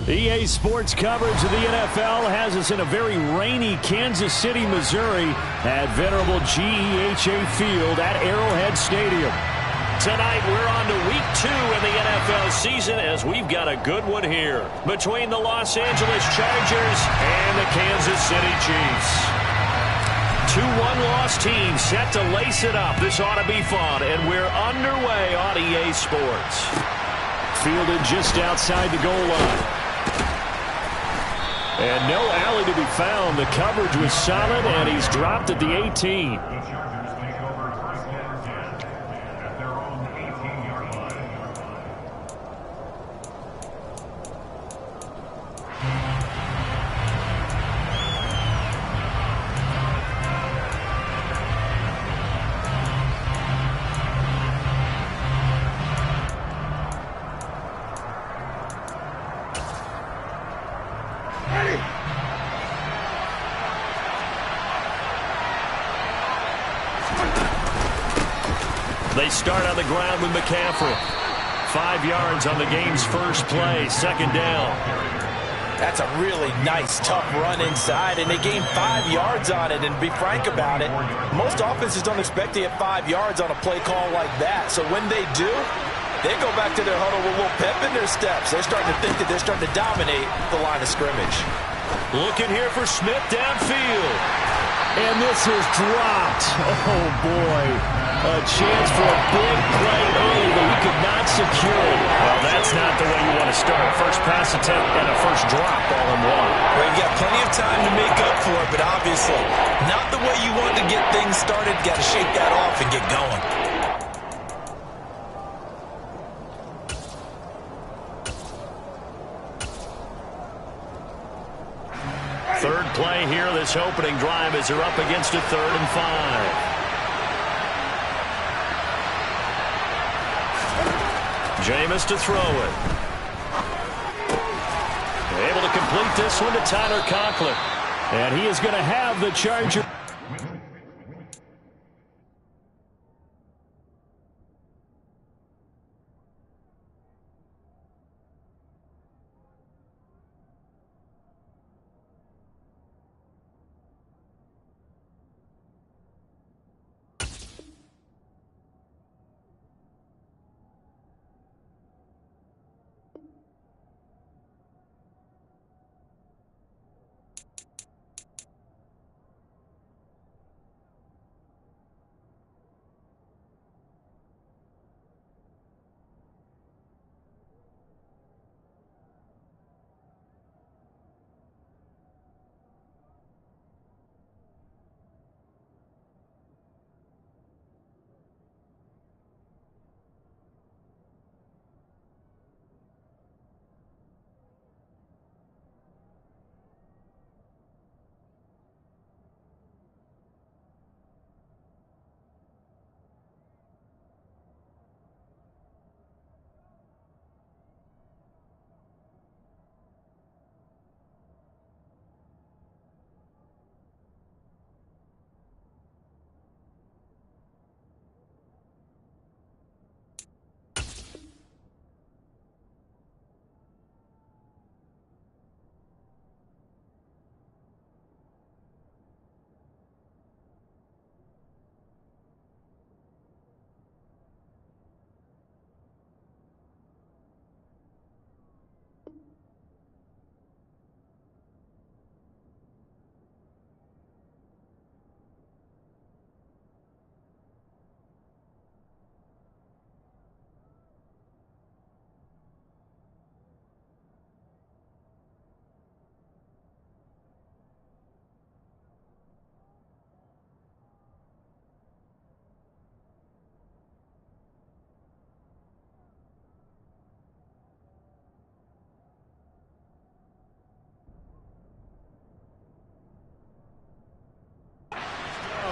EA Sports coverage of the NFL has us in a very rainy Kansas City, Missouri at venerable GEHA Field at Arrowhead Stadium. Tonight, we're on to week 2 in the NFL season as we've got a good one here between the Los Angeles Chargers and the Kansas City Chiefs. 2 one-loss teams set to lace it up. This ought to be fun, and we're underway on EA Sports. Fielded just outside the goal line. And no alley to be found. The coverage was solid, and he's dropped at the 18. They start on the ground with McCaffrey. 5 yards on the game's first play, second down. That's a really nice, tough run inside, and they gained 5 yards on it. And to be frank about it, most offenses don't expect to get 5 yards on a play call like that. So when they do, they go back to their huddle with a little pep in their steps. They're starting to think that they're starting to dominate the line of scrimmage. Looking here for Smith downfield. And this is dropped. Oh, boy. A chance for a big play early, but we could not secure it. Well, that's not the way you want to start. First pass attempt and a first drop all in one. Well, you got plenty of time to make up for it, but obviously not the way you want to get things started. Got to shake that off and get going. Third play here, this opening drive as they're up against a 3rd and 5. Jameis to throw it. Able to complete this one to Tyler Conklin. And he is going to have the Charger.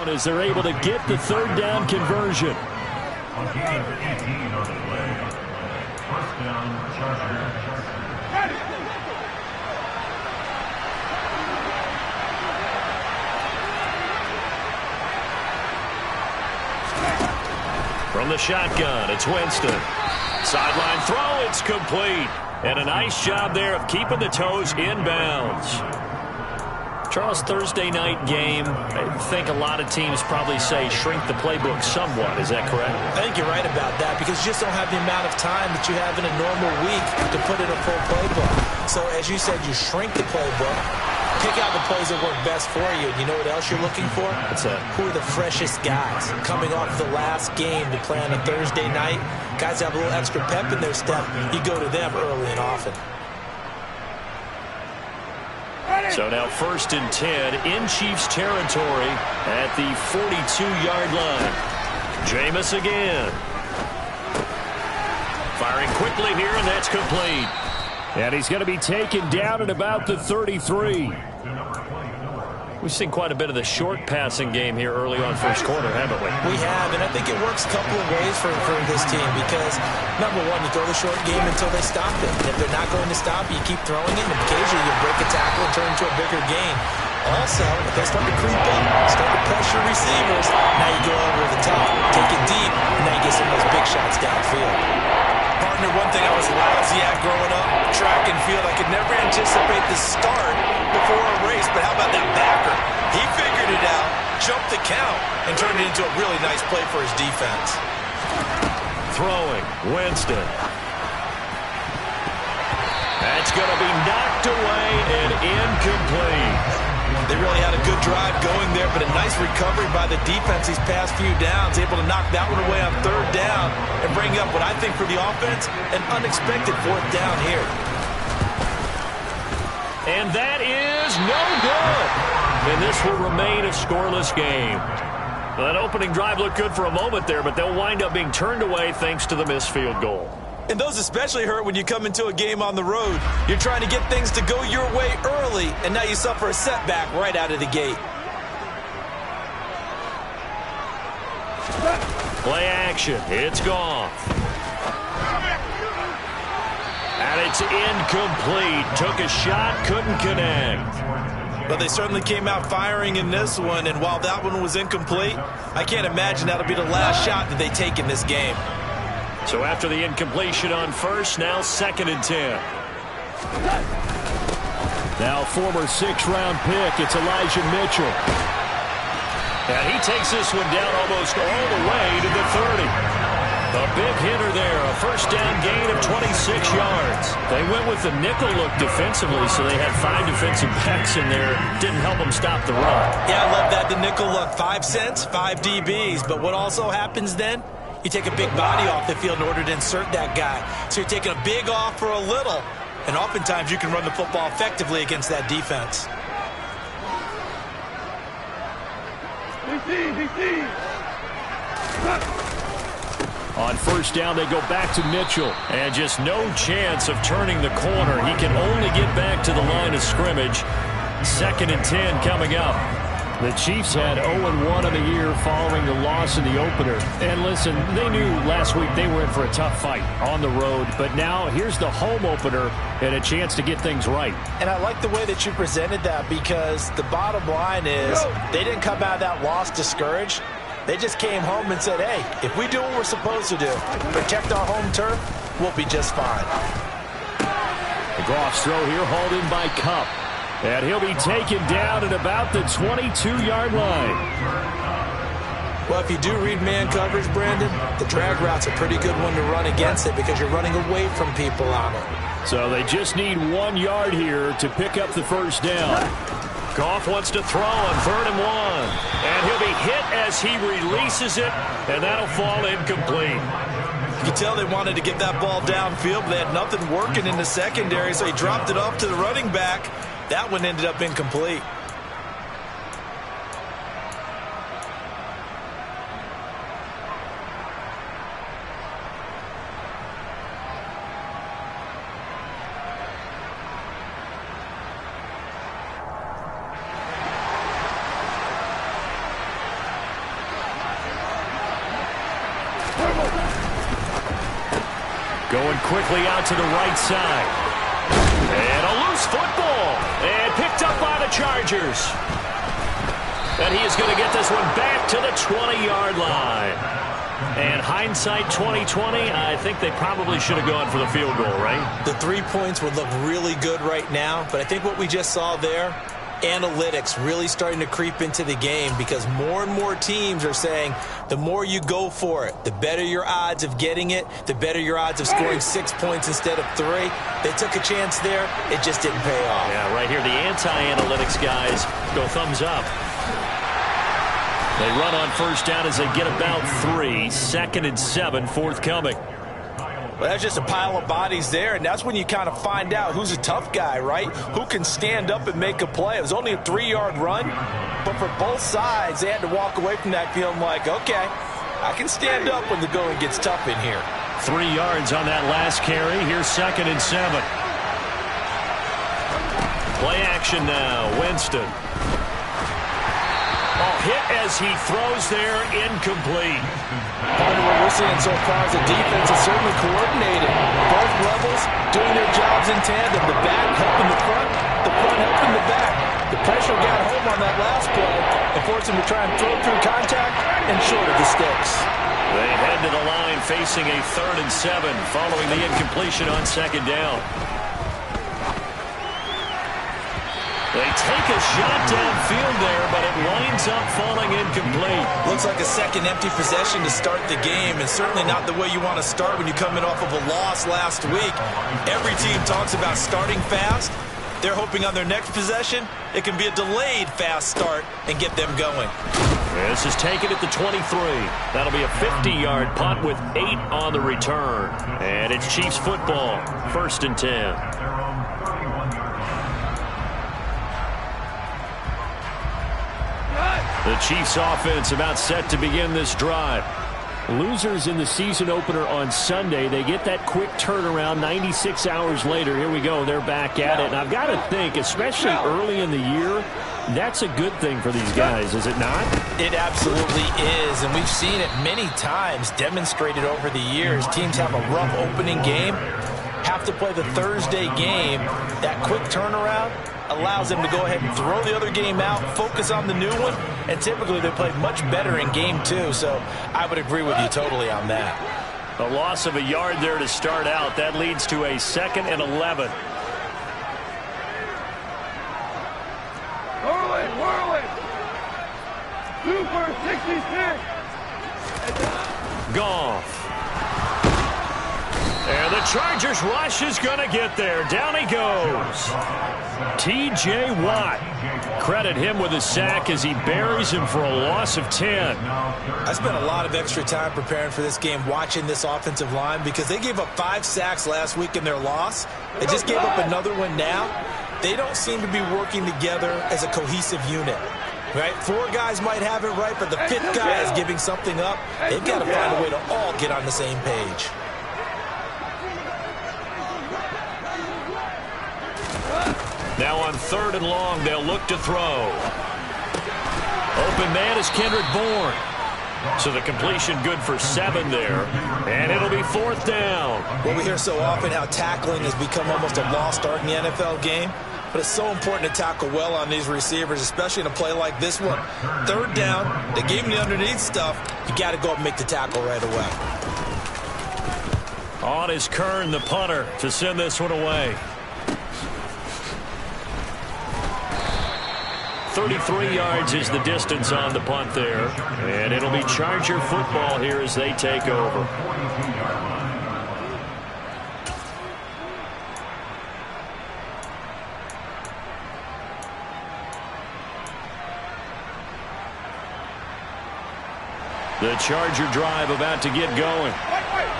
As they're able to get the 3rd down conversion. On gain of 18 on the play. First down, Chargers. From the shotgun, it's Winston. Sideline throw, it's complete. And a nice job there of keeping the toes inbounds. Charles, Thursday night game, I think a lot of teams probably say shrink the playbook somewhat. Is that correct? I think you're right about that because you just don't have the amount of time that you have in a normal week to put in a full playbook. So as you said, you shrink the playbook, pick out the plays that work best for you. And you know what else you're looking for? What's that? Who are the freshest guys coming off the last game to play on a Thursday night? Guys have a little extra pep in their step. You go to them early and often. So now 1st and 10 in Chiefs territory at the 42-yard line. Jameis again. Firing quickly here, and that's complete. And he's going to be taken down at about the 33. We've seen quite a bit of the short passing game here early on first quarter, haven't we? We have, and I think it works a couple of ways for this team because, number one, you throw the short game until they stop it. And if they're not going to stop you, you keep throwing it, and occasionally you break a tackle and turn into a bigger gain. Also, if they start to creep up, start to pressure receivers, now you go over the top, take it deep, and now you get some of those big shots downfield. Partner, one thing I was lousy at growing up, track and field, I could never anticipate the start before a race, but how about that backer? He figured it out, jumped the count, and turned it into a really nice play for his defense. Throwing, Winston. That's going to be knocked away and incomplete. They really had a good drive going there, but a nice recovery by the defense these past few downs, able to knock that one away on 3rd down and bring up what I think for the offense, an unexpected 4th down here. And that is no good. And this will remain a scoreless game. Well, that opening drive looked good for a moment there, but they'll wind up being turned away thanks to the missed field goal. And those especially hurt when you come into a game on the road. You're trying to get things to go your way early, and now you suffer a setback right out of the gate. Play action. It's gone. And it's incomplete. Took a shot, couldn't connect. But they certainly came out firing in this one, and while that one was incomplete, I can't imagine that'll be the last shot that they take in this game. So after the incompletion on 1st, now 2nd and 10. Now former 6th-round pick, it's Elijah Mitchell. And he takes this one down almost all the way to the 30. A big hitter there, a 1st down gain of 26 yards. They went with the nickel look defensively, so they had 5 defensive backs in there. Didn't help them stop the run. Yeah, I love that, the nickel look. 5 cents, 5 DBs. But what also happens then? You take a big body off the field in order to insert that guy. So you're taking a big off for a little. And oftentimes you can run the football effectively against that defense. On 1st down, they go back to Mitchell. And just no chance of turning the corner. He can only get back to the line of scrimmage. 2nd and 10 coming up. The Chiefs had 0-1 on the year following the loss in the opener. And listen, they knew last week they were in for a tough fight on the road. But now here's the home opener and a chance to get things right. And I like the way that you presented that because the bottom line is they didn't come out of that loss discouraged. They just came home and said, hey, if we do what we're supposed to do, protect our home turf, we'll be just fine. The Goff's throw here hauled in by Kupp. And he'll be taken down at about the 22-yard line. Well, if you do read man coverage, Brandon, the drag route's a pretty good one to run against it because you're running away from people on it. So they just need 1 yard here to pick up the 1st down. Goff wants to throw on 3rd and 1. And he'll be hit as he releases it, and that'll fall incomplete. You could tell they wanted to get that ball downfield, but they had nothing working in the secondary, so he dropped it off to the running back. That one ended up incomplete. Going quickly out to the right side. And a loose football. And picked up by the Chargers. And he is going to get this one back to the 20-yard line. And hindsight 2020, I think they probably should have gone for the field goal, right? The 3 points would look really good right now, but I think what we just saw there, analytics really starting to creep into the game because more and more teams are saying the more you go for it, the better your odds of getting it, the better your odds of scoring 6 points instead of 3. They took a chance there. It just didn't pay off. Yeah, right here, the anti-analytics guys go thumbs up. They run on first down as they get about 3. 2nd and 7, forthcoming. Well, that's just a pile of bodies there, and that's when you kind of find out who's a tough guy, right? Who can stand up and make a play. It was only a 3-yard run, but for both sides, they had to walk away from that feeling like, okay, I can stand up when the going gets tough in here. 3 yards on that last carry. Here's 2nd and 7. Play action now. Winston. Hit as he throws there, incomplete. Part of what we're seeing so far is the defense is certainly coordinated. Both levels doing their jobs in tandem. The back helping the front helping the back. The pressure got home on that last play and forced him to try and throw through contact and short of the sticks. They head to the line facing a 3rd and 7 following the incompletion on 2nd down. They take a shot downfield there, but it winds up falling incomplete. Looks like a second empty possession to start the game, and certainly not the way you want to start when you're coming off of a loss last week. Every team talks about starting fast. They're hoping on their next possession, it can be a delayed fast start and get them going. This is taken at the 23. That'll be a 50-yard punt with 8 on the return. And it's Chiefs football, 1st and 10. The Chiefs offense about set to begin this drive. Losers in the season opener on Sunday. They get that quick turnaround 96 hours later. Here we go. They're back at it. And I've got to think, especially early in the year, that's a good thing for these guys, is it not? It absolutely is. And we've seen it many times demonstrated over the years. Teams have a rough opening game, have to play the Thursday game. That quick turnaround allows them to go ahead and throw the other game out, focus on the new one, and typically they play much better in game 2, so I would agree with you totally on that. A loss of a yard there to start out. That leads to a 2nd and 11. Whirling. 2 for 66. Goff. And the Chargers rush is going to get there. Down he goes. T.J. Watt. Credit him with a sack as he buries him for a loss of 10. I spent a lot of extra time preparing for this game watching this offensive line because they gave up 5 sacks last week in their loss. They just gave up another one now. They don't seem to be working together as a cohesive unit. Right? 4 guys might have it right, but the 5th guy is giving something up. They've got to find a way to all get on the same page. Now on 3rd and long, they'll look to throw. Open man is Kendrick Bourne. So the completion good for 7 there. And it'll be 4th down. Well, we hear so often how tackling has become almost a lost art in the NFL game. But it's so important to tackle well on these receivers, especially in a play like this one. 3rd down, they gave him the underneath stuff. You got to go up and make the tackle right away. On is Kern, the punter, to send this one away. 33 yards is the distance on the punt there. And it'll be Charger football here as they take over. The Charger drive about to get going.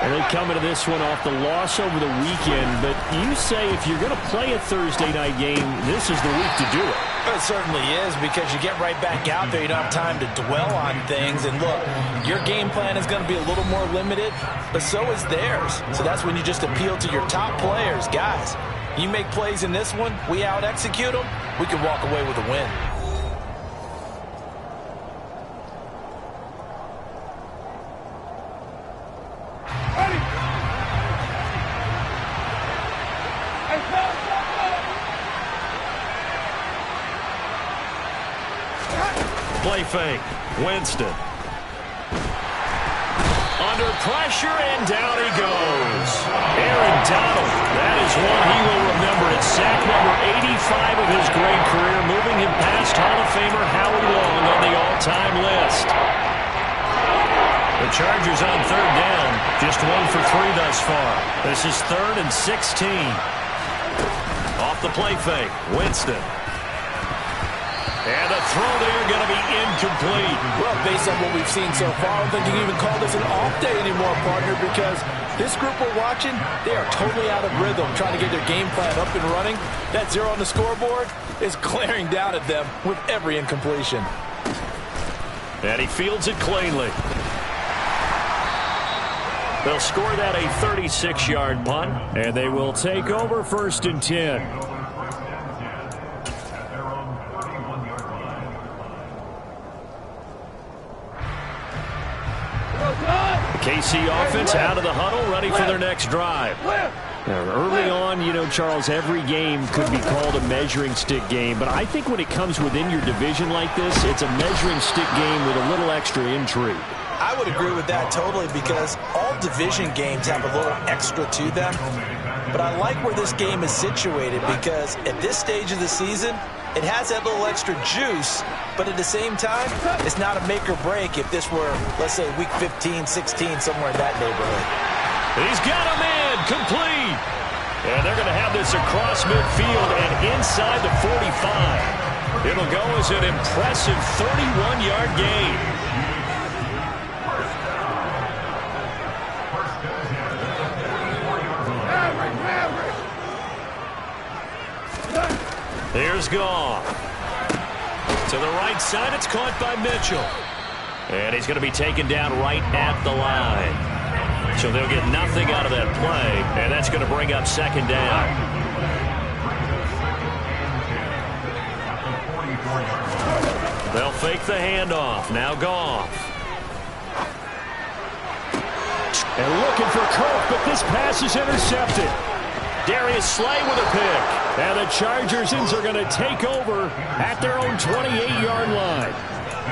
And they come into this one off the loss over the weekend. But you say if you're going to play a Thursday night game, this is the week to do it. It certainly is, because you get right back out there. You don't have time to dwell on things. And look, your game plan is going to be a little more limited, but so is theirs. So that's when you just appeal to your top players. Guys, you make plays in this one, we out-execute them, we can walk away with a win. Play fake. Winston. Under pressure, and down he goes. Aaron Donald, that is one he will remember. It's sack number 85 of his great career, moving him past Hall of Famer Howie Long on the all-time list. The Chargers on third down, just 1 for 3 thus far. This is 3rd and 16. Off the play fake, Winston. And the throw there going to be incomplete. Well, based on what we've seen so far, I don't think you can even call this an off day anymore, partner, because this group we're watching, they are totally out of rhythm, trying to get their game plan up and running. That 0 on the scoreboard is glaring down at them with every incompletion. And he fields it cleanly. They'll score that a 36-yard punt. And they will take over 1st and 10. KC offense out of the huddle, ready for their next drive. Now, early on, you know, Charles, every game could be called a measuring stick game. But I think when it comes within your division like this, it's a measuring stick game with a little extra intrigue. I would agree with that totally, because all division games have a little extra to them. But I like where this game is situated, because at this stage of the season, it has that little extra juice, but at the same time, it's not a make or break if this were, let's say, week 15, 16, somewhere in that neighborhood. He's got him in, complete. And they're going to have this across midfield and inside the 45. It'll go as an impressive 31-yard gain. Here's Goff. To the right side, it's caught by Mitchell. And he's going to be taken down right at the line. So they'll get nothing out of that play, and that's going to bring up 2nd down. They'll fake the handoff. Now Goff. And looking for Kirk, but this pass is intercepted. Darius Slay with a pick. And the Chargers are going to take over at their own 28-yard line.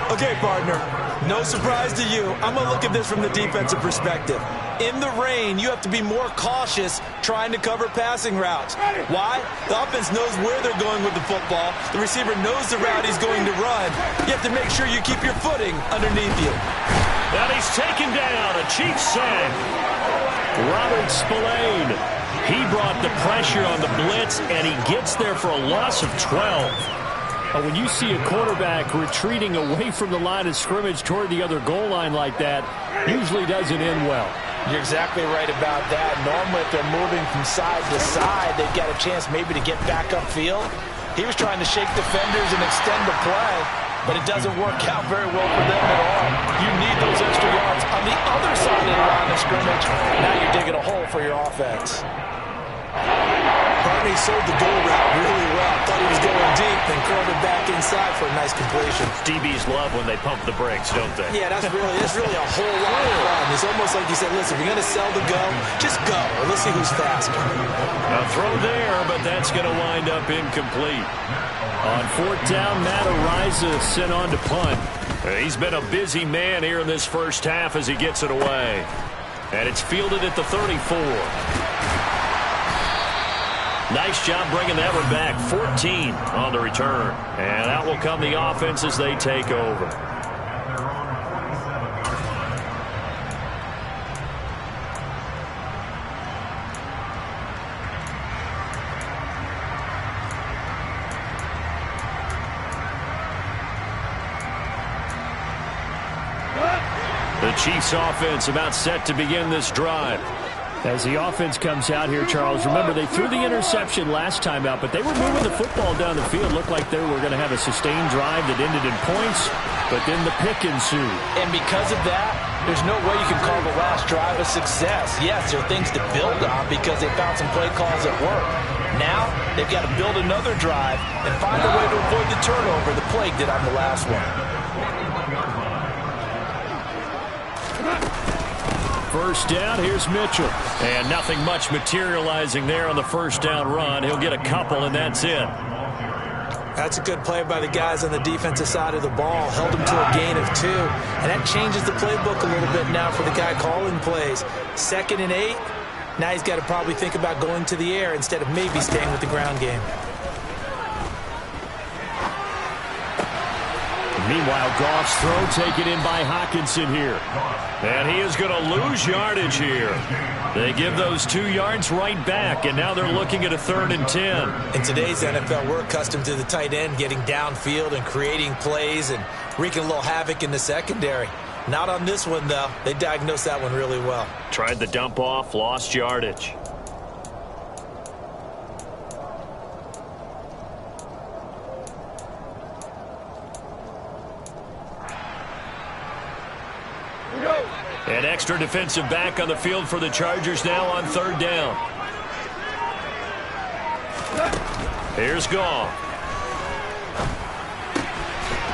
Okay, partner, no surprise to you. I'm going to look at this from the defensive perspective. In the rain, you have to be more cautious trying to cover passing routes. Why? The offense knows where they're going with the football. The receiver knows the route he's going to run. You have to make sure you keep your footing underneath you. And he's taken down. A Chiefs sack. Robert Spillane. He brought the pressure on the blitz, and he gets there for a loss of 12. When you see a quarterback retreating away from the line of scrimmage toward the other goal line like that, usually doesn't end well. You're exactly right about that. Normally, if they're moving from side to side, they've got a chance maybe to get back upfield. He was trying to shake defenders and extend the play, but it doesn't work out very well for them at all. You need those extra yards on the other side of the line of scrimmage. Now you're digging a hole for your offense. Barney sold the go route really well. Thought he was going deep, then curled it back inside for a nice completion. DBs love when they pump the brakes, don't they? Yeah, that's really a whole lot of fun. It's almost like you said, listen, if you're going to sell the go, just go. Or let's see who's faster. A throw there, but that's going to wind up incomplete. On 4th down, Matt Ariza sent on to punt. He's been a busy man here in this first half as he gets it away. And it's fielded at the 34. Nice job bringing that one back. 14 on the return. And out will come the offense as they take over. The Chiefs offense about set to begin this drive. As the offense comes out here, Charles, remember they threw the interception last time out, but they were moving the football down the field. Looked like they were going to have a sustained drive that ended in points, but then the pick ensued. And because of that, there's no way you can call the last drive a success. Yes, there are things to build on because they found some play calls that work. Now, they've got to build another drive and find a way to avoid the turnover the Plague did on the last one. First down, here's Mitchell. And nothing much materializing there on the first down run. He'll get a couple, and that's it. That's a good play by the guys on the defensive side of the ball. Held them to a gain of 2. And that changes the playbook a little bit now for the guy calling plays. 2nd and 8. Now he's got to probably think about going to the air instead of maybe staying with the ground game. Meanwhile, Goff's throw taken in by Hockenson here. And he is going to lose yardage here. They give those 2 yards right back, and now they're looking at a 3rd and 10. In today's NFL, we're accustomed to the tight end getting downfield and creating plays and wreaking a little havoc in the secondary. Not on this one, though. They diagnosed that one really well. Tried the dump off, lost yardage. An extra defensive back on the field for the Chargers now on 3rd down. Here's Goff.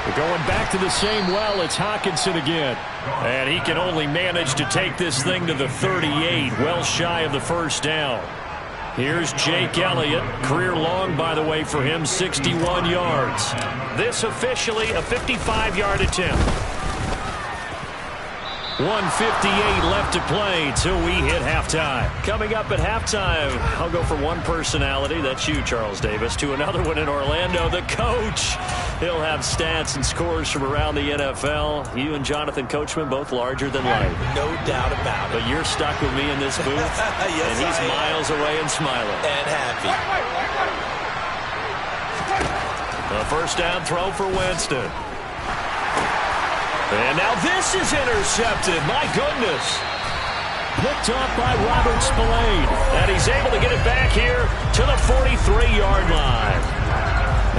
We're going back to the same well. It's Hockenson again. And he can only manage to take this thing to the 38, well shy of the 1st down. Here's Jake Elliott. Career long, by the way, for him, 61 yards. This officially a 55-yard attempt. 1:58 left to play till we hit halftime. Coming up at halftime, I'll go from one personality, that's you, Charles Davis, to another one in Orlando, the coach. He'll have stats and scores from around the NFL. You and Jonathan Coachman both larger than life. No doubt about it. But you're stuck with me in this booth, yes, and he's miles away and smiling. And happy. A 1st down throw for Winston. And now this is intercepted. My goodness. Picked off by Robert Spillane. And he's able to get it back here to the 43-yard line.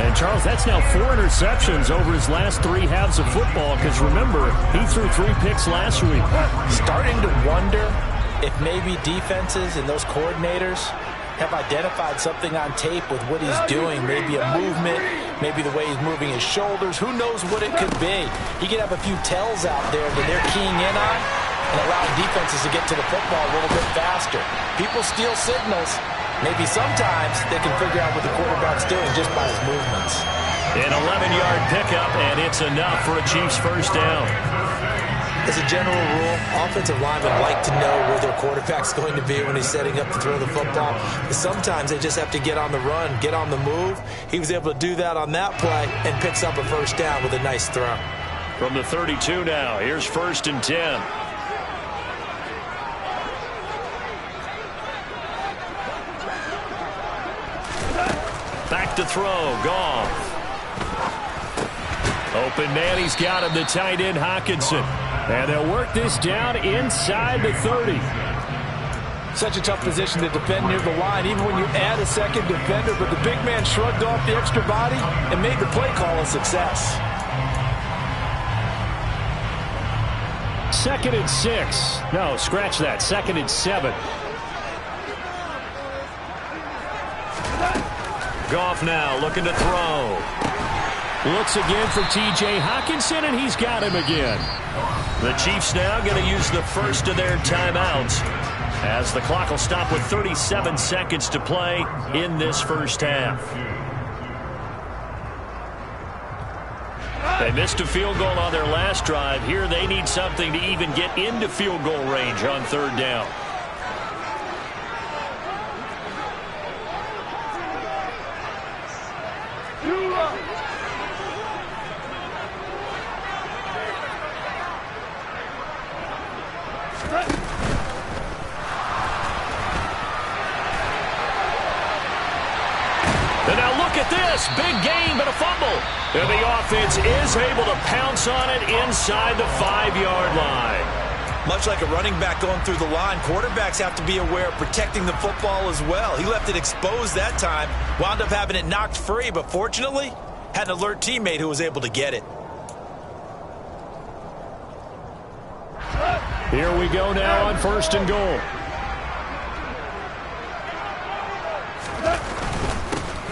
And, Charles, that's now 4 interceptions over his last 3 halves of football because, remember, he threw 3 picks last week. Starting to wonder if maybe defenses and those coordinators have identified something on tape with what he's doing. Maybe a movement, maybe the way he's moving his shoulders. Who knows what it could be? He could have a few tells out there that they're keying in on and allowing defenses to get to the football a little bit faster. People steal signals. Maybe sometimes they can figure out what the quarterback's doing just by his movements. An 11-yard pickup, and it's enough for a Chiefs 1st down. As a general rule, offensive linemen like to know where their quarterback's going to be when he's setting up to throw the football. But sometimes they just have to get on the run, get on the move. He was able to do that on that play and picks up a 1st down with a nice throw. From the 32 now, here's 1st and 10. Back to throw, Goff. Open man, he's got him, the tight end Hockenson. And they'll work this down inside the 30. Such a tough position to defend near the line, even when you add a 2nd defender. But the big man shrugged off the extra body and made the play call a success. 2nd and 6. No, scratch that. 2nd and 7. Goff now looking to throw. Looks again for T.J. Hockenson, and he's got him again. The Chiefs now going to use the first of their timeouts as the clock will stop with 37 seconds to play in this 1st half. They missed a field goal on their last drive. Here they need something to even get into field goal range on 3rd down. And now look at this. Big gain, but a fumble. And the offense is able to pounce on it inside the 5-yard line. Much like a running back going through the line, quarterbacks have to be aware of protecting the football as well. He left it exposed that time, wound up having it knocked free, but fortunately, had an alert teammate who was able to get it. Here we go now on 1st and goal.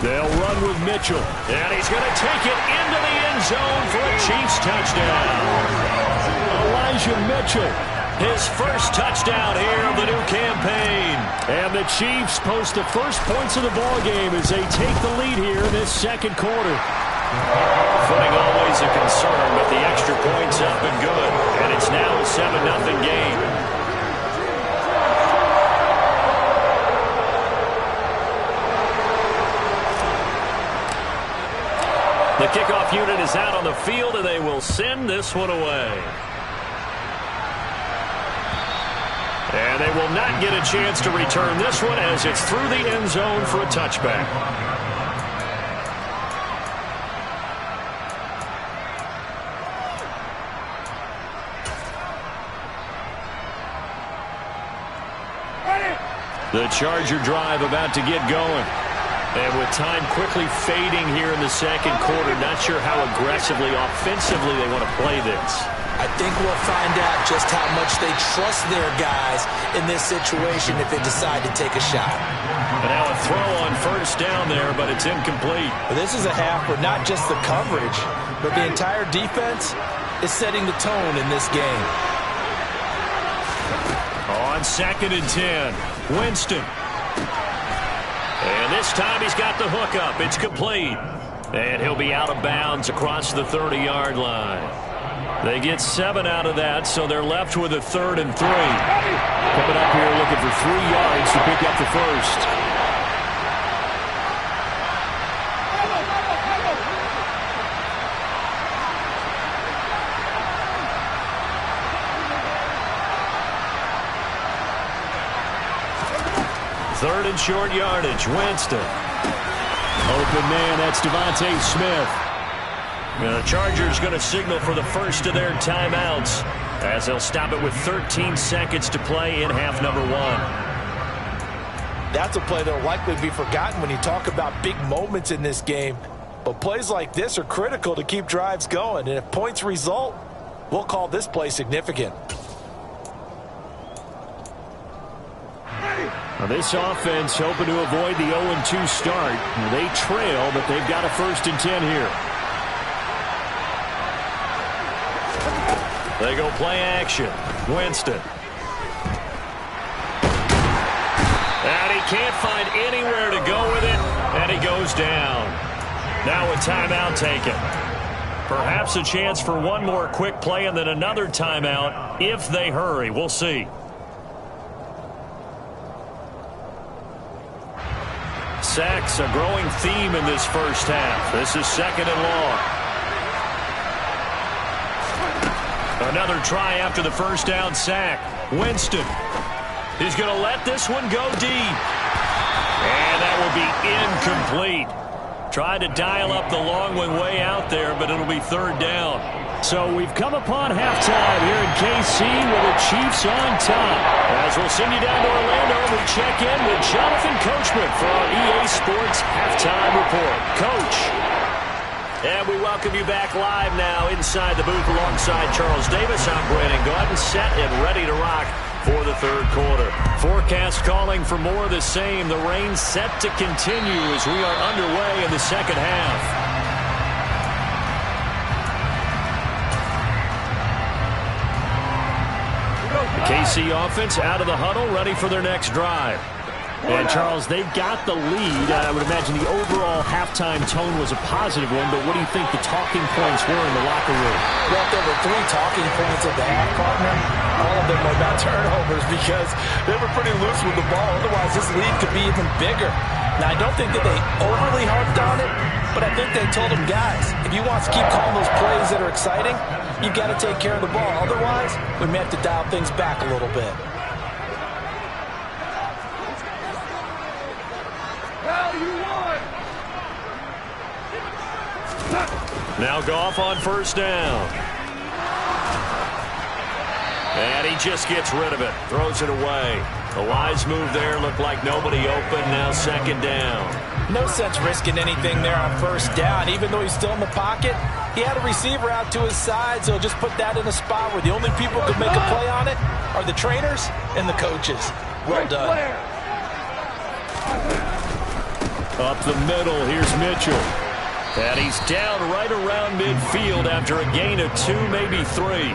They'll run with Mitchell. And he's going to take it into the end zone for a Chiefs touchdown. Elijah Mitchell. His first touchdown here of the new campaign. And the Chiefs post the first points of the ball game as they take the lead here in this 2nd quarter. Footing always a concern, but the extra point's up and good. And it's now a 7-0 game. The kickoff unit is out on the field, and they will send this one away. And they will not get a chance to return this one as it's through the end zone for a touchback. The Charger drive about to get going. And with time quickly fading here in the second quarter, not sure how aggressively, offensively they want to play this. I think we'll find out just how much they trust their guys in this situation if they decide to take a shot. And now a throw on first down there, but it's incomplete. But this is a half where not just the coverage, but the entire defense is setting the tone in this game. On 2nd and 10, Winston. And this time he's got the hook up. It's complete. And he'll be out of bounds across the 30-yard line. They get 7 out of that, so they're left with a 3rd and 3. Coming up here looking for 3 yards to pick up the first. Third and short yardage, Winston. Open man, that's Devontae Smith. The Chargers going to signal for the first of their timeouts as they'll stop it with 13 seconds to play in half number 1. That's a play that will likely be forgotten when you talk about big moments in this game. But plays like this are critical to keep drives going. And if points result, we'll call this play significant. Now this offense hoping to avoid the 0-2 start. They trail, but they've got a 1st and 10 here. They go play action. Winston. And he can't find anywhere to go with it, and he goes down. Now a timeout taken. Perhaps a chance for one more quick play and then another timeout if they hurry. We'll see. Sacks a growing theme in this first half. This is 2nd and long. Another try after the first down sack. Winston. He's going to let this one go deep. And that will be incomplete. Tried to dial up the long one way out there, but it'll be 3rd down. So we've come upon halftime here in KC with the Chiefs on top. As we'll send you down to Orlando, we check in with Jonathan Coachman for our EA Sports Halftime Report. Coach. And we welcome you back live now inside the booth alongside Charles Davis. I'm Brandon Gaudin, set and ready to rock for the 3rd quarter. Forecast calling for more of the same. The rain set to continue as we are underway in the second half. The KC offense out of the huddle, ready for their next drive. And, Charles, they've got the lead. I would imagine the overall halftime tone was a positive one, but what do you think the talking points were in the locker room? Well, there were 3 talking points at the half, partner. All of them were about turnovers because they were pretty loose with the ball. Otherwise, this lead could be even bigger. Now, I don't think that they overly harped on it, but I think they told them, guys, if you want to keep calling those plays that are exciting, you got to take care of the ball. Otherwise, we may have to dial things back a little bit. Now Goff on first down. And he just gets rid of it. Throws it away. A wise move there. Looked like nobody open. Now 2nd down. No sense risking anything there on first down. Even though he's still in the pocket, he had a receiver out to his side, so just put that in a spot where the only people who could make a play on it are the trainers and the coaches. Well done. Up the middle, here's Mitchell. And he's down right around midfield after a gain of 2, maybe 3.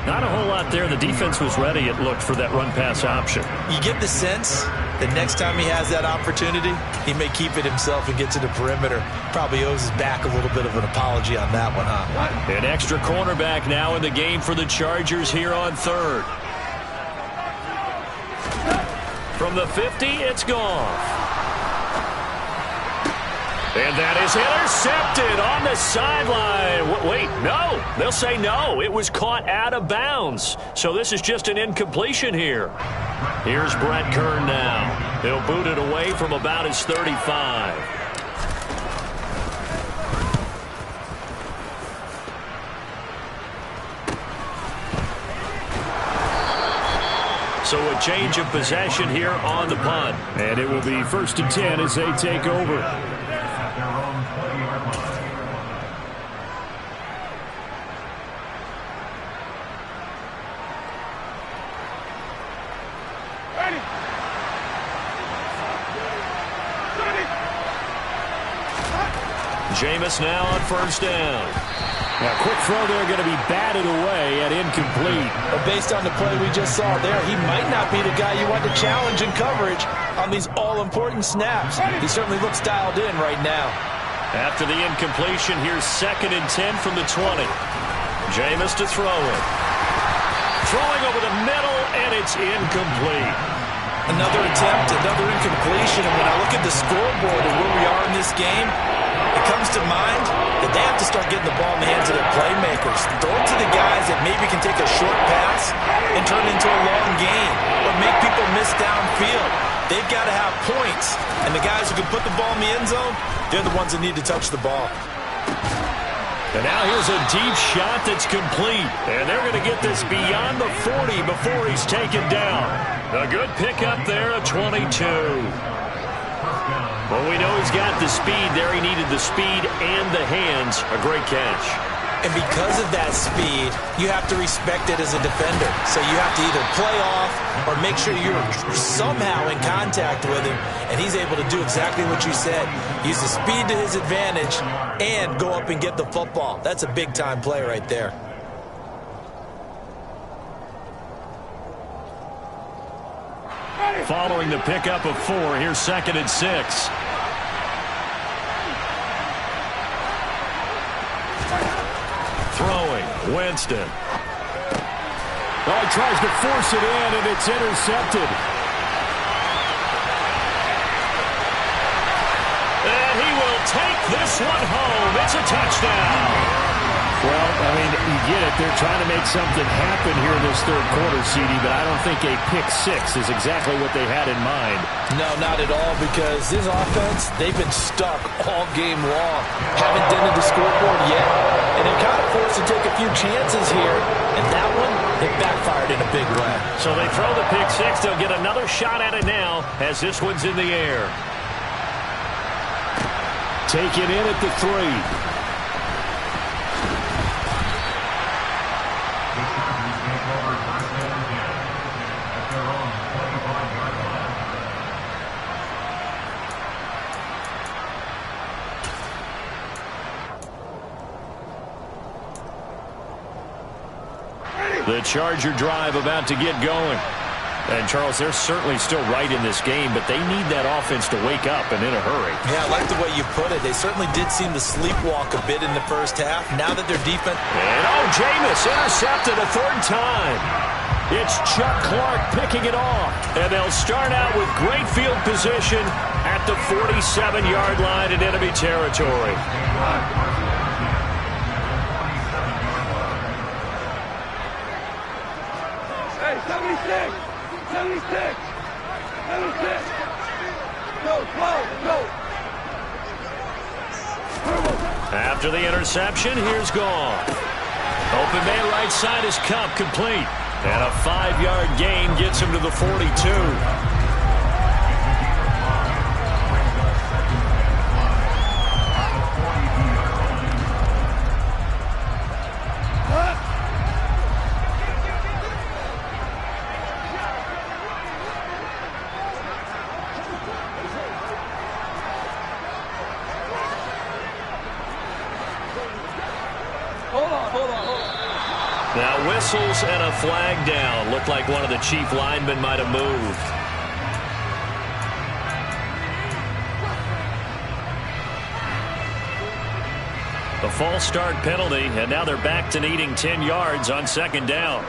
Not a whole lot there. The defense was ready, it looked, for that run-pass option. You get the sense the next time he has that opportunity, he may keep it himself and get to the perimeter. Probably owes his back a little bit of an apology on that one, huh? An extra cornerback now in the game for the Chargers here on third. From the 50, it's Goff. And that is intercepted on the sideline. Wait, no. They'll say no. It was caught out of bounds. So this is just an incompletion here. Here's Brett Kern now. He'll boot it away from about his 35. So a change of possession here on the punt. And it will be 1st and 10 as they take over. Jameis now on 1st down. Now, quick throw there, going to be batted away at incomplete. But based on the play we just saw there, he might not be the guy you want to challenge in coverage on these all-important snaps. He certainly looks dialed in right now. After the incompletion, here's 2nd and 10 from the 20. Jameis to throw it. Throwing over the middle, and it's incomplete. Another attempt, another incompletion, and when I look at the scoreboard and where we are in this game, it comes to mind that they have to start getting the ball in the hands of their playmakers. Throw it to the guys that maybe can take a short pass and turn it into a long gain or make people miss downfield. They've got to have points, and the guys who can put the ball in the end zone, they're the ones that need to touch the ball. And now here's a deep shot that's complete. And they're going to get this beyond the 40 before he's taken down. A good pickup there of 22. Well, we know he's got the speed there. He needed the speed and the hands. A great catch. And because of that speed, you have to respect it as a defender. So you have to either play off or make sure you're somehow in contact with him. And he's able to do exactly what you said. Use the speed to his advantage and go up and get the football. That's a big-time play right there. Following the pickup of 4, here's 2nd and 6. Throwing, Winston. Oh, he tries to force it in, and it's intercepted. And he will take this one home. It's a touchdown. Well, I mean, you get it. They're trying to make something happen here in this third quarter, CD, but I don't think a pick six is exactly what they had in mind. No, not at all, because this offense, they've been stuck all game long. Haven't dented the scoreboard yet. And they're kind of forced to take a few chances here. And that one, it backfired in a big way. So they throw the pick six. They'll get another shot at it now as this one's in the air. Taken in at the 3. The Charger drive about to get going. And, Charles, they're certainly still right in this game, but they need that offense to wake up and in a hurry. Yeah, I like the way you put it. They certainly did seem to sleepwalk a bit in the first half. Now that their defense... And, Jameis intercepted a 3rd time. It's Chuck Clark picking it off. And they'll start out with great field position at the 47-yard line in enemy territory. Hey, 76! 76! 76! Go, go! After the interception, here's Goff. Open man right side is Cup, complete. And a 5-yard gain gets him to the 42. Now whistles and a flag down. Looked like one of the chief linemen might have moved. A false start penalty, and now they're back to needing 10 yards on second down.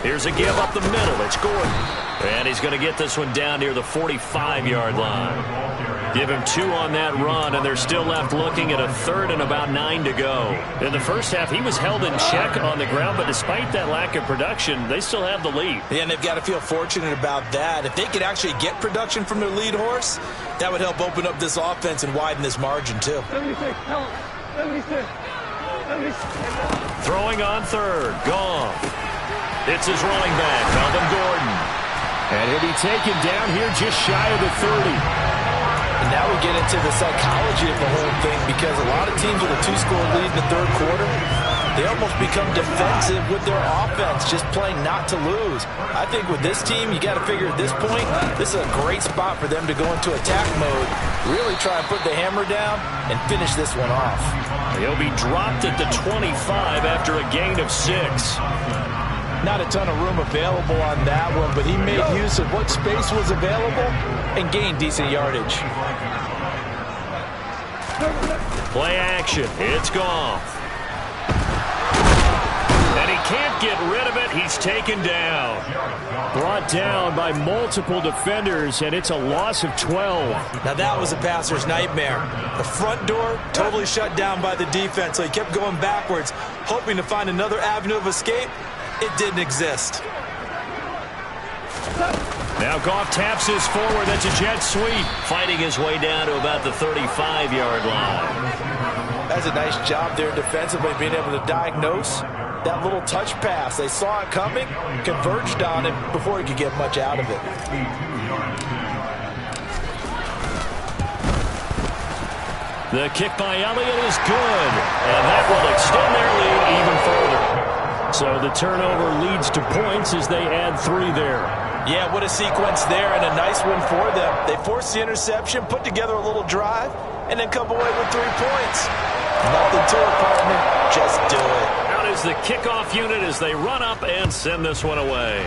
Here's a give up the middle. It's Gordon. And he's going to get this one down near the 45-yard line. Give him 2 on that run, and they're still left looking at a 3rd and about 9 to go. In the first half, he was held in check on the ground, but despite that lack of production, they still have the lead. Yeah, and they've got to feel fortunate about that. If they could actually get production from their lead horse, that would help open up this offense and widen this margin, too. 76, 76, 76. Throwing on 3rd. Gone. It's his running back, Melvin Gordon. And he'll be taken down here just shy of the 30. And now we get into the psychology of the whole thing, because a lot of teams with a 2-score lead in the third quarter, they almost become defensive with their offense, just playing not to lose. I think with this team, you got to figure at this point, this is a great spot for them to go into attack mode, really try and put the hammer down and finish this one off. He'll be dropped at the 25 after a gain of 6. Not a ton of room available on that one, but he made use of what space was available and gained decent yardage. Play action. It's Goff. And he can't get rid of it. He's taken down. Brought down by multiple defenders, and it's a loss of 12. Now that was a passer's nightmare. The front door totally shut down by the defense, so he kept going backwards, hoping to find another avenue of escape. It didn't exist. Now Goff taps his forward. That's a jet sweep. Fighting his way down to about the 35-yard line. That's a nice job there defensively, being able to diagnose that little touch pass. They saw it coming, converged on it before he could get much out of it. The kick by Elliott is good, and that will extend their lead even further. So the turnover leads to points as they add 3 there. Yeah, what a sequence there, and a nice one for them. They forced the interception, put together a little drive, and then come away with 3 points. Nothing to it, partner. Just do it. Out is the kickoff unit as they run up and send this one away.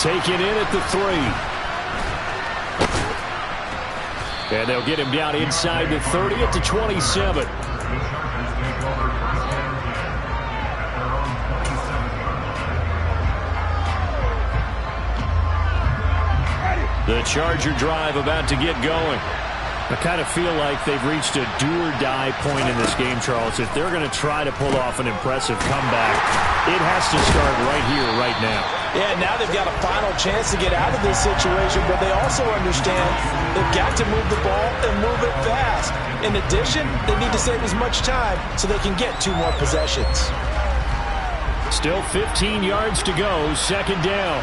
Taken in at the 3. And they'll get him down inside the 30 at the 27. The Charger drive about to get going. I kind of feel like they've reached a do-or-die point in this game, Charles. If they're going to try to pull off an impressive comeback, it has to start right here, right now. Yeah, now they've got a final chance to get out of this situation, but they also understand they've got to move the ball and move it fast. In addition, they need to save as much time so they can get 2 more possessions. Still 15 yards to go, second down.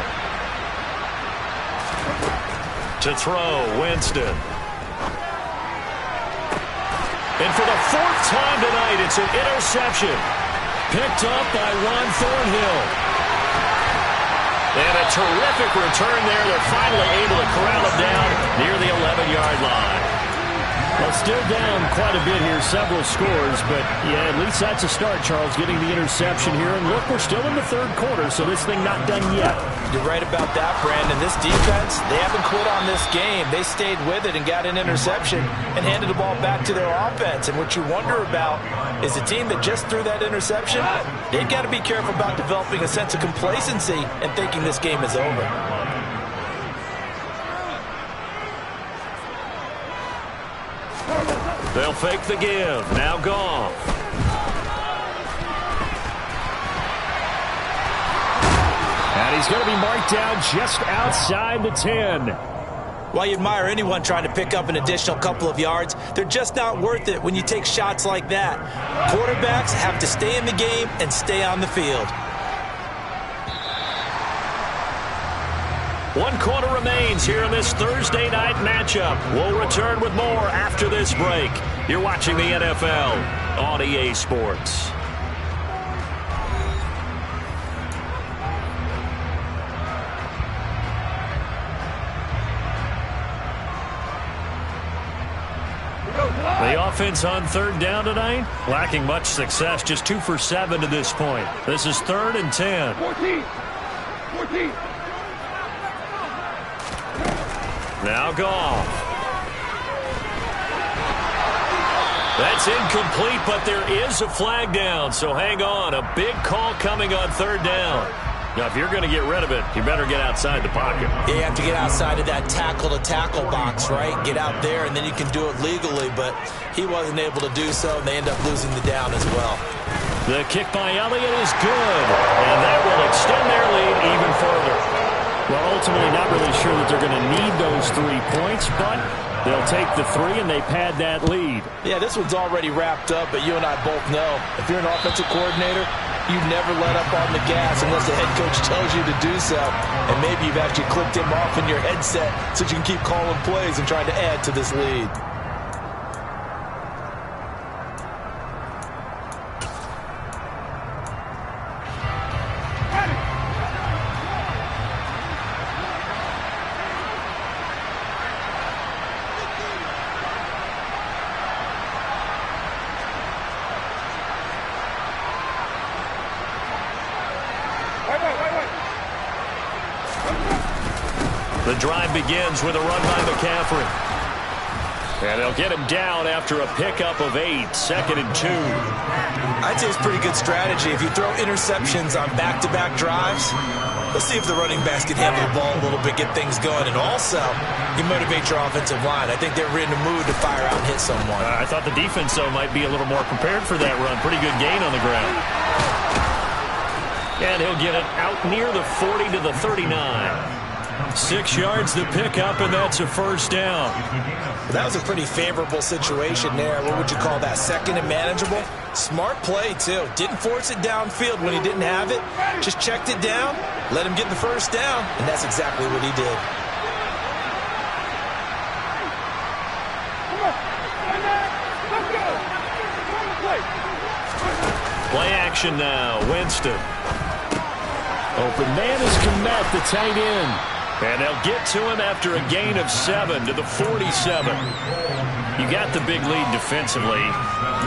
To throw, Winston. And for the 4th time tonight, it's an interception. Picked up by Juan Thornhill. And a terrific return there. They're finally able to corral him down near the 11-yard line. Well, still down quite a bit here, several scores, but yeah, at least that's a start, Charles, getting the interception here. And look, we're still in the third quarter, so this thing not done yet. You're right about that, Brandon. This defense, they haven't quit on this game. They stayed with it and got an interception and handed the ball back to their offense. And what you wonder about is a team that just threw that interception, they've got to be careful about developing a sense of complacency and thinking this game is over. They'll fake the give. Now Goff. And he's going to be marked down just outside the 10. While you admire anyone trying to pick up an additional couple of yards, they're just not worth it when you take shots like that. Quarterbacks have to stay in the game and stay on the field. 1 quarter remains here in this Thursday night matchup. We'll return with more after this break. You're watching the NFL on EA Sports. The offense on 3rd down tonight, lacking much success, just 2 for 7 to this point. This is 3rd and 10. 14. Now Goff. That's incomplete, but there is a flag down, so hang on. A big call coming on third down. Now, if you're going to get rid of it, you better get outside the pocket. You have to get outside of that tackle-to-tackle box, right? Get out there, and then you can do it legally, but he wasn't able to do so, and they end up losing the down as well. The kick by Elliott is good, and that will extend their lead even further. Well, ultimately, not really sure that they're going to need those 3 points, but they'll take the 3, and they pad that lead. Yeah, this one's already wrapped up, but you and I both know if you're an offensive coordinator, you never let up on the gas unless the head coach tells you to do so. And maybe you've actually clicked him off in your headset so you can keep calling plays and trying to add to this lead. The drive begins with a run by McCaffrey. And they'll get him down after a pickup of 8, 2nd and 2. I'd say it's pretty good strategy. If you throw interceptions on back-to-back drives, let's see if the running backs can handle the ball a little bit, get things going. And also, you motivate your offensive line. I think they're in the mood to fire out and hit someone. I thought the defense, though, might be a little more prepared for that run. Pretty good gain on the ground. And he'll get it out near the 40 to the 39. 6 yards the pickup, and that's a first down. That was a pretty favorable situation there. What would you call that? Second and manageable? Smart play, too. Didn't force it downfield when he didn't have it. Just checked it down, let him get the first down, and that's exactly what he did. Play action now. Winston. Open man is Kmet, the tight end. And they'll get to him after a gain of 7 to the 47. You got the big lead defensively.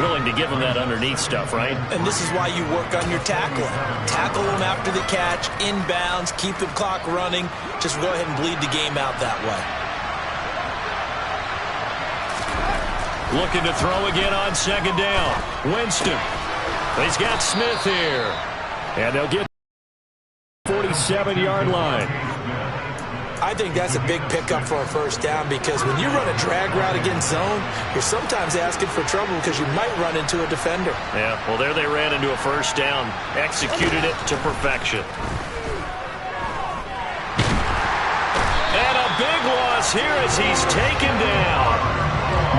Willing to give him that underneath stuff, right? And this is why you work on your tackling. Tackle him after the catch, inbounds, keep the clock running. Just go ahead and bleed the game out that way. Looking to throw again on 2nd down. Winston. He's got Smith here. And they'll get 47-yard line. I think that's a big pickup for a first down because when you run a drag route against zone, you're sometimes asking for trouble because you might run into a defender. Yeah, well, there they ran into a first down. Executed it to perfection. And a big loss here as he's taken down.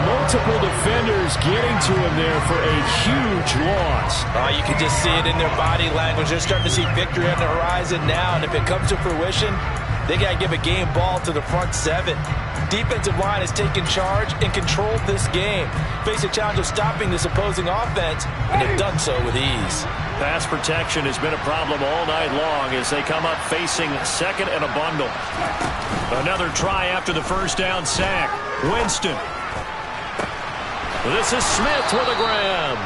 Multiple defenders getting to him there for a huge loss. You can just see it in their body language. They're starting to see victory on the horizon now, and if it comes to fruition, they got to give a game ball to the front 7. Defensive line has taken charge and controlled this game. Face a challenge of stopping this opposing offense, and have done so with ease. Pass protection has been a problem all night long as they come up facing 2nd and a bundle. Another try after the first down sack. Winston. This is Smith with a grab.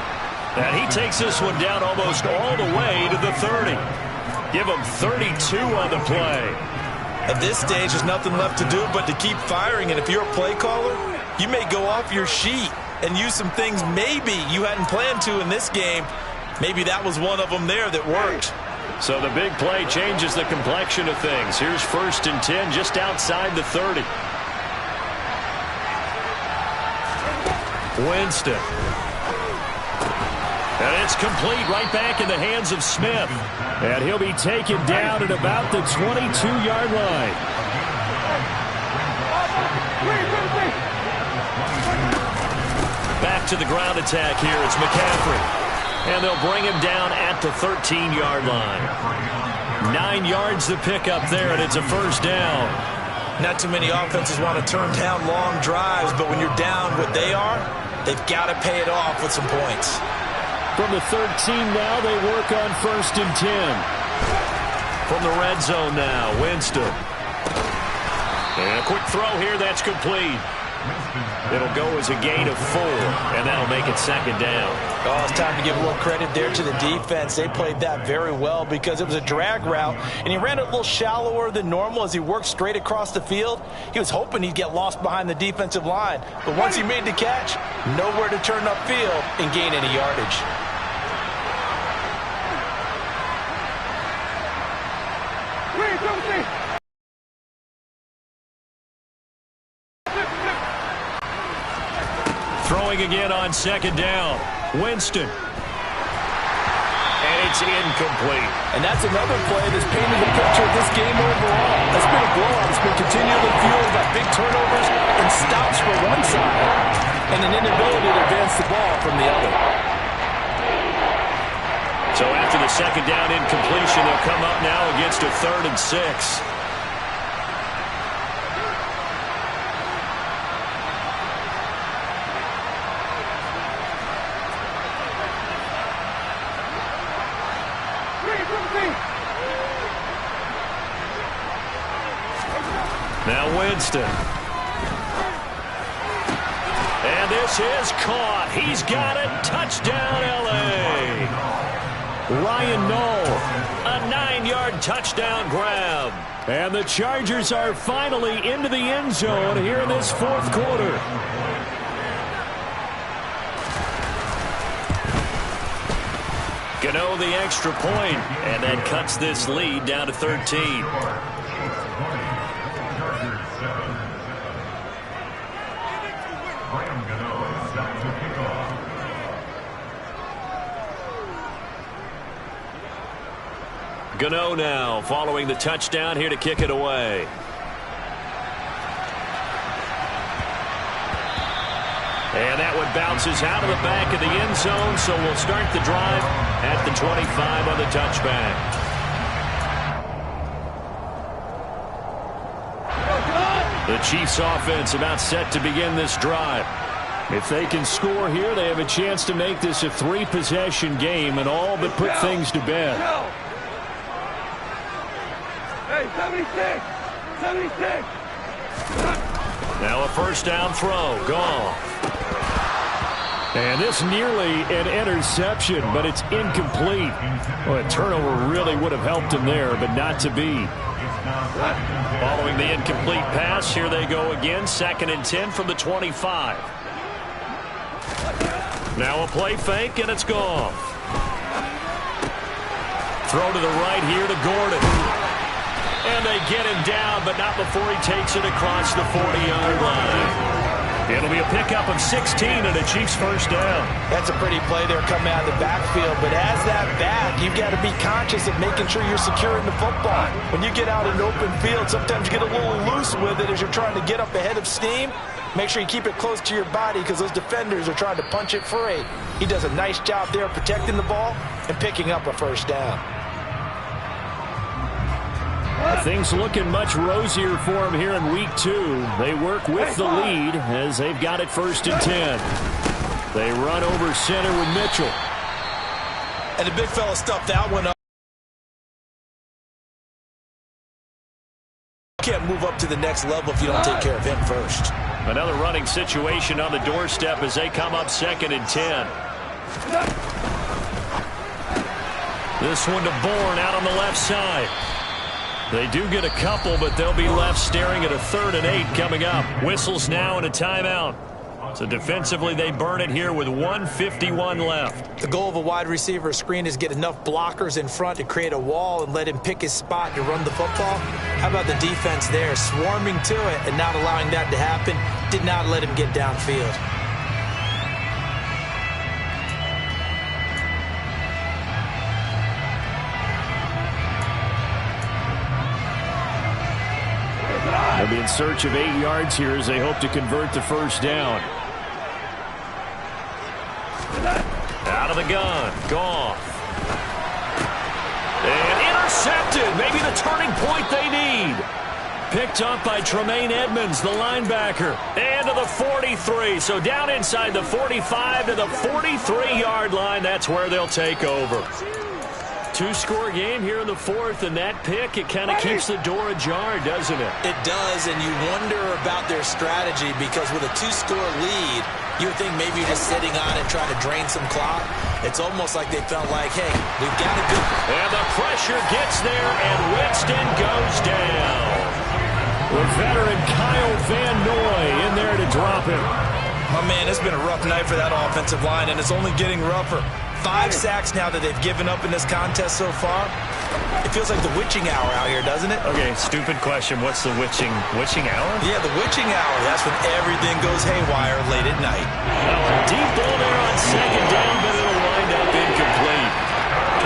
And he takes this one down almost all the way to the 30. Give him 32 on the play. At this stage, there's nothing left to do but to keep firing. And if you're a play caller, you may go off your sheet and use some things maybe you hadn't planned to in this game. Maybe that was one of them there that worked. So the big play changes the complexion of things. Here's 1st and 10 just outside the 30. Winston. And it's complete right back in the hands of Smith. And he'll be taken down at about the 22-yard line. Back to the ground attack here. It's McCaffrey. And they'll bring him down at the 13-yard line. 9 yards to pick up there, and it's a first down. Not too many offenses want to turn down long drives, but when you're down what they are, they've got to pay it off with some points. From the 13 now, they work on 1st and 10. From the red zone now, Winston. And a quick throw here, that's complete. It'll go as a gain of 4, and that'll make it second down. Oh, it's time to give a little credit there to the defense. They played that very well because it was a drag route, and he ran it a little shallower than normal as he worked straight across the field. He was hoping he'd get lost behind the defensive line, but once he made the catch, nowhere to turn upfield and gain any yardage. Throwing again on second down. Winston. And it's incomplete. And that's another play that's painted the picture of this game overall. It's been a blowout. It's been continually fueled by big turnovers and stops for one side and an inability to advance the ball from the other. So after the second down incompletion, they'll come up now against a 3rd and 6. Now Winston. And this is caught. He's got it. Touchdown, L.A. Ryan Knoll. A 9-yard touchdown grab. And the Chargers are finally into the end zone here in this 4th quarter. Gano the extra point, and that cuts this lead down to 13. Gano now following the touchdown here to kick it away. And that one bounces out of the back of the end zone, so we'll start the drive at the 25 on the touchback. The Chiefs offense about set to begin this drive. If they can score here, they have a chance to make this a 3-possession game and all but put things to bed. Hey, 76! 76! Now a first down throw. Goff. And this nearly an interception, but it's incomplete. Well, a turnover really would have helped him there, but not to be. Following the incomplete pass, here they go again. 2nd and 10 from the 25. Now a play fake, and it's Goff. Throw to the right here to Gordon. And they get him down, but not before he takes it across the 40-yard line. It'll be a pickup of 16 and a Chiefs first down. That's a pretty play there coming out of the backfield, but as that back, you've got to be conscious of making sure you're securing the football. When you get out in open field, sometimes you get a little loose with it as you're trying to get up ahead of steam. Make sure you keep it close to your body because those defenders are trying to punch it free. He does a nice job there protecting the ball and picking up a first down. Things looking much rosier for him here in week 2. They work with the lead as they've got it 1st and 10. They run over center with Mitchell. And the big fella stuffed that one up. You can't move up to the next level if you don't take care of him first. Another running situation on the doorstep as they come up 2nd and 10. This one to Bourne out on the left side. They do get a couple, but they'll be left staring at a 3rd and 8 coming up. Whistles now and a timeout. So defensively, they burn it here with 1:51 left. The goal of a wide receiver screen is get enough blockers in front to create a wall and let him pick his spot to run the football. How about the defense there, swarming to it and not allowing that to happen? Did not let him get downfield. They'll be in search of 8 yards here as they hope to convert the first down. Out of the gun. Goff. And intercepted. Maybe the turning point they need. Picked up by Tremaine Edmonds, the linebacker. And to the 43. So down inside the 45 to the 43-yard line. That's where they'll take over. Two-score game here in the fourth, and that pick, it kind of keeps the door ajar, doesn't it? It does, and you wonder about their strategy because with a two-score lead, you would think maybe you're just sitting on it trying to drain some clock. It's almost like they felt like, hey, we've got a good... And the pressure gets there, and Winston goes down. The veteran Kyle Van Noy in there to drop him. My man, it's been a rough night for that offensive line, and it's only getting rougher. 5 sacks now that they've given up in this contest so far. It feels like the witching hour out here, doesn't it? Okay, stupid question. What's the witching hour? Yeah, the witching hour. That's when everything goes haywire late at night. Well, a deep ball there on second down, but it'll wind up incomplete.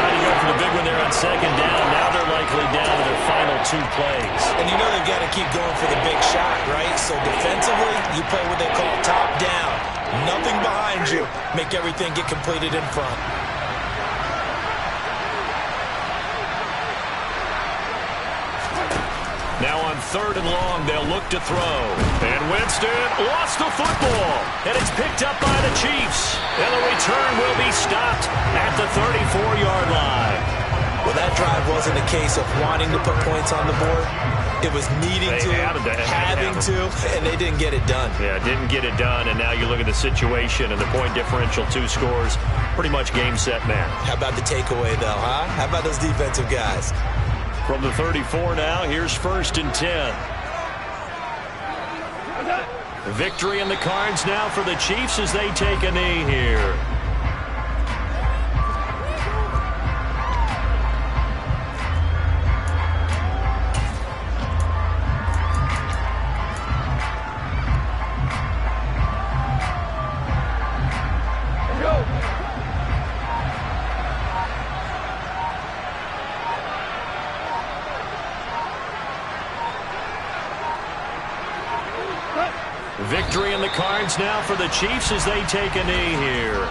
Trying to go for the big one there on second down. Now they're likely down to their final 2 plays. And you know they've got to keep going for the big shot, right? So defensively, you play what they call top down. Nothing behind you. Make everything get completed in front. Now on 3rd and long, they'll look to throw. And Winston lost the football. And it's picked up by the Chiefs. And the return will be stopped at the 34-yard line. Well, that drive wasn't a case of wanting to put points on the board. It was needing to, having to, and they didn't get it done. Yeah, didn't get it done, and now you look at the situation and the point differential, 2 scores, pretty much game, set, match. How about the takeaway, though, huh? How about those defensive guys? From the 34 now, here's 1st and 10. Victory in the cards now for the Chiefs as they take a knee here. Victory in the cards now for the Chiefs as they take a knee here.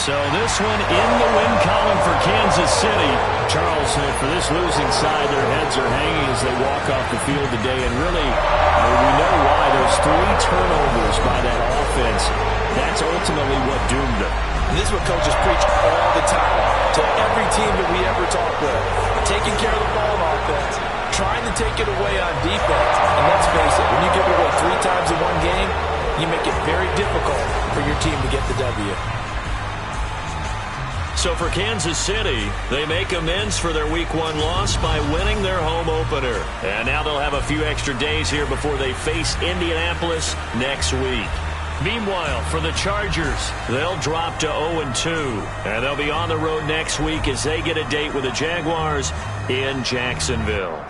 So this one in the win column for Kansas City. Charles, for this losing side, their heads are hanging as they walk off the field today. And really, we know why. Those 3 turnovers by that offense, that's ultimately what doomed them. And this is what coaches preach all the time to every team that we ever talk with. Taking care of the ball on offense, trying to take it away on defense. And let's face it, when you give it away 3 times in one game, you make it very difficult for your team to get the W. So for Kansas City, they make amends for their Week 1 loss by winning their home opener. And now they'll have a few extra days here before they face Indianapolis next week. Meanwhile, for the Chargers, they'll drop to 0-2. And they'll be on the road next week as they get a date with the Jaguars in Jacksonville.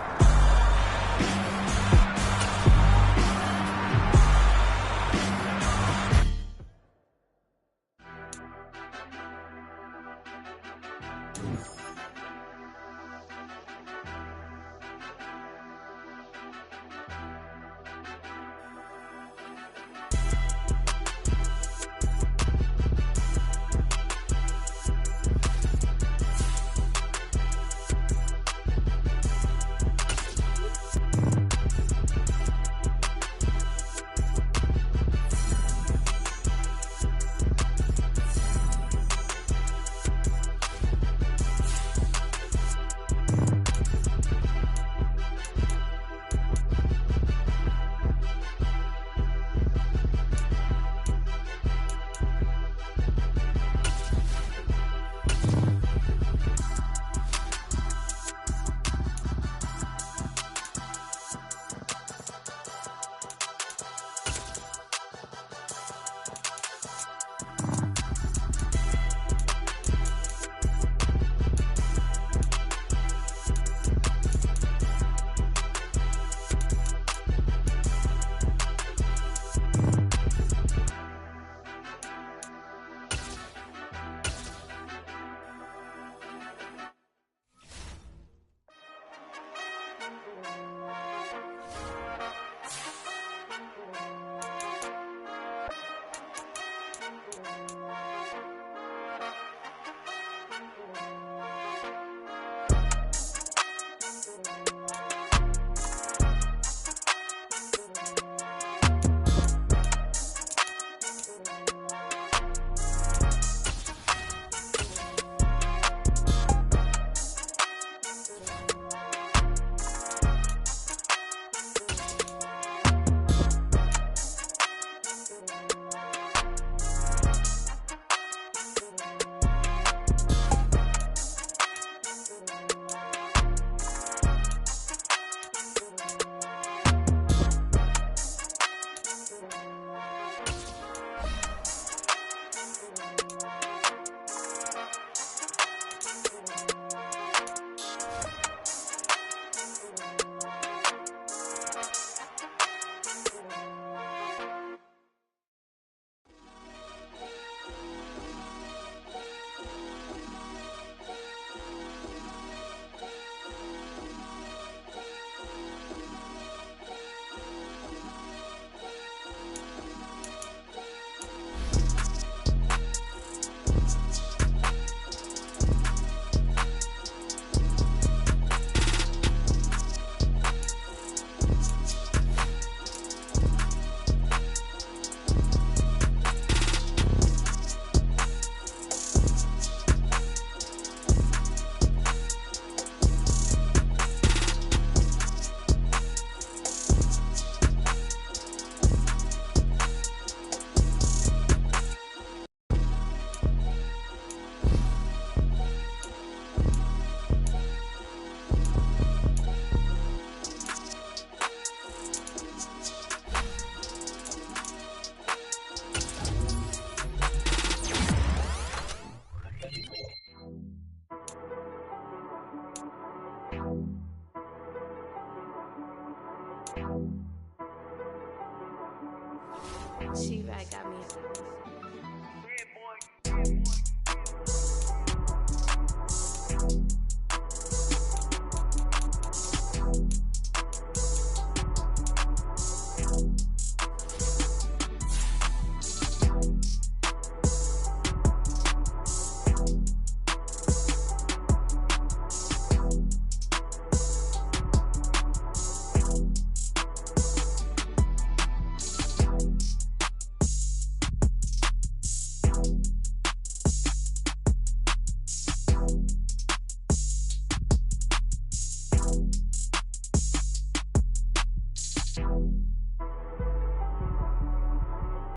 C-Crakk got me.